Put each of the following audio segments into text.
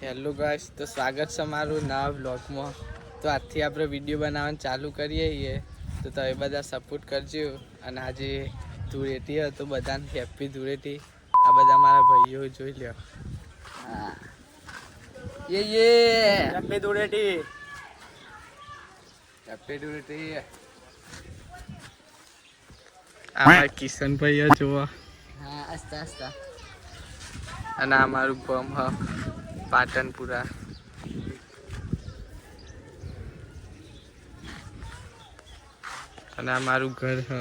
Hello guys, તો સ્વાગત છે મારું નવા વ્લોગમાં. તો આજથી આપણે વિડીયો બનાવવાનું ચાલુ કરીએ છીએ, તો તમે બધા સપોર્ટ કરજો. અને આજે ધૂળેટી હતો, બધાને હેપી ધૂળેટી. આ બધા મારા ભાઈઓ જોઈ લ્યો. હા હેપી ધૂળેટી, હેપી ધૂળેટી. આ કિશનભાઈ જોવા. હા આસ્તા આસ્તા. અને આ મારું ગામ હ પાટણપુરા. અને આ મારું ઘર હ.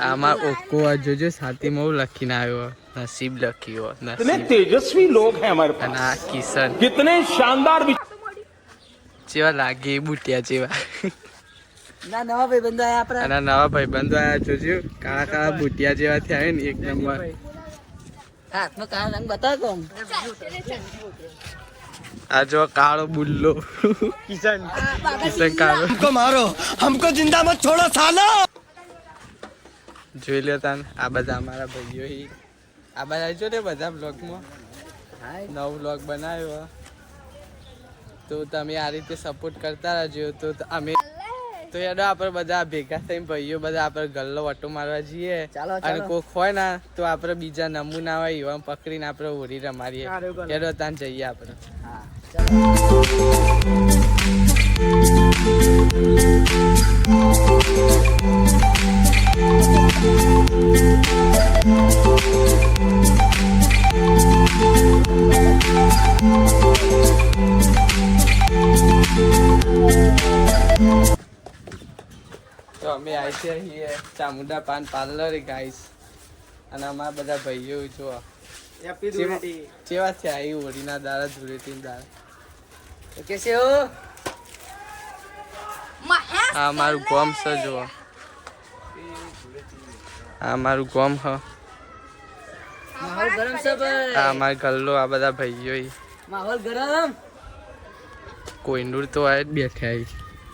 આમાં ઓકો જોજો સાથીમાં હું લખીને આવ્યો, નસીબ લખ્યો. इतने तेजस्वी लोग हैं हमारे पास. અને આ કિશન कितने शानदार. જેવા લાગે એ બુટિયા જેવા. ના નવા ભાઈ બંધો આયા આપડા. અને નવા ભાઈ બંધો આયા જોજો, કાળા કાળા બુટિયા જેવા થયા ને એક નંબર. હાથમાં કાળો રંગ બતાવો કોમ. આ જો કાળો બુલ્લો કિશન કાળો. हमको मारो, हमको जिंदा मत छोड़ो सालो. જોઈ લો તાન, આ બધા અમારા ભાઈઓ. આ બધા જો ને બધા બ્લોગમાં નવો બ્લોગ બનાવ્યો. તો તમે આ રીતે સપોર્ટ કરતા રહેજો. તો અમે તો યાર આપણે બધા ભેગા થઈને ભાઈઓ બધા આપણે ગલ્લો વટો મારવા જઈએ. અને કોક હોય ને તો આપણે બીજા નમૂના હોય એવા પકડીને આપણે હોળી રમાડીએ. યાર તાન જઈએ આપણે. તો અમે આવી છીએ ચામુંડા પાન પાર્લર ગાઈસ. અને અમારા બધા ભાઈઓ જો કેવા છે આવી હોળીના દાડા, ધૂળેટીના દાડા. કેસે હો? આ મારું ગોમ છે જો. આ મારું ગોમ હ. માહોલ ગરમ છે ભાઈ. આ અમારો ગલ્લો. આ બધા ભાઈઓ માહોલ ગરમ. કોઈનુર તો આ જ બેઠા.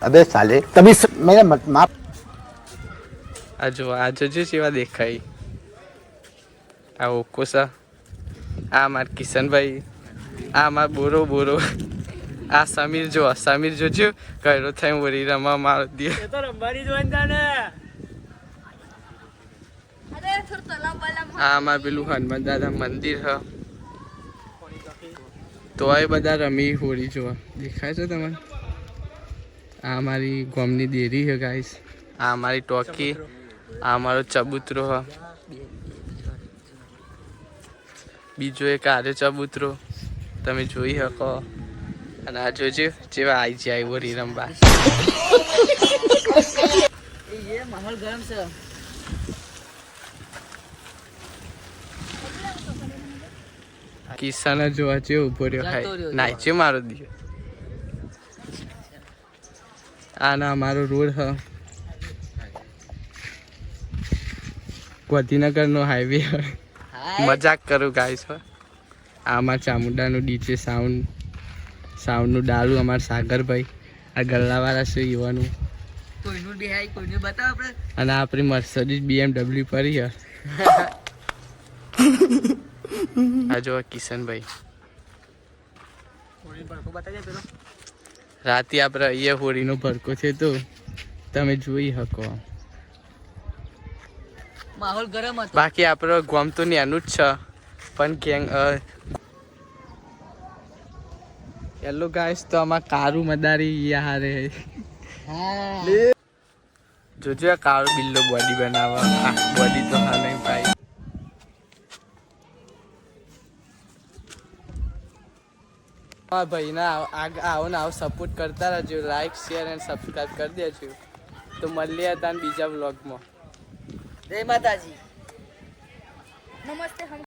अबे साले तभी मेरा मत माफ. આ જોજો કેવા દેખાય. આ ઓકો છે. આ માર કિશનભાઈ. આ માર બોરો. આ સમીર જોજો કયરો થઈને વળી રમવા મારો દે. એ તો રંબારી જોઈન તાને. આ અમાર પેલું હનુમાન દાદા મંદિર હ. તો એ બધા રમી હોળી જોવા દેખાય છે તમને. આ અમારી ગામની ડેરી છે ગાઈસ. આ અમારી ટોકી. આ અમારો ચબૂતરો હ. બીજો એક આરે ચબૂતરો તમે જોઈ શકો. અને આ જોજો જેવા આવી જાય હોળી રમવા. એ માહોલ ગરમ છે. કિસ્સાને જોવા છે ઉભો રહ્યો ખાય નાચ્યો મારો દિયો. આના અમારો રોડ હ. ગાંધીનગરનો હાઈવે હ. મજાક કરું ગાઈસ. આમાં ચામુંડાનું ડીજે સાઉન્ડનું ડાળું અમારા સાગરભાઈ. આ ગલ્લાવાળા છે યુવાનું. કોઈનું બેહાય કોઈનું બતાવ આપણે. અને આપણી મર્સિડીઝ BMW પડી હ. આ જો કિશનભાઈ. રાતે આપણે અહીંયા હોળીનો ભડકો છે તો તમે જોઈ શકો. માહોલ ગરમ હતો. બાકી આપણો ગામ તો નાનું જ છે પણ ગેંગ. હેલો ગાઈસ, તો આમાં કારું મદારી યાર જોજો આ કાળો બિલ્લો બોડી બનાવવા. બોડી તો હા નહીં પાઈ. હા ભાઈ ના આવો ને આવો સપોર્ટ કરતા રહેજો. લાઈક શેર એન્ડ સબસ્ક્રાઈબ કરી દેજો. તો મળીએ હતા બીજા વ્લોગમાં. જય માતાજી. नमस्ते हम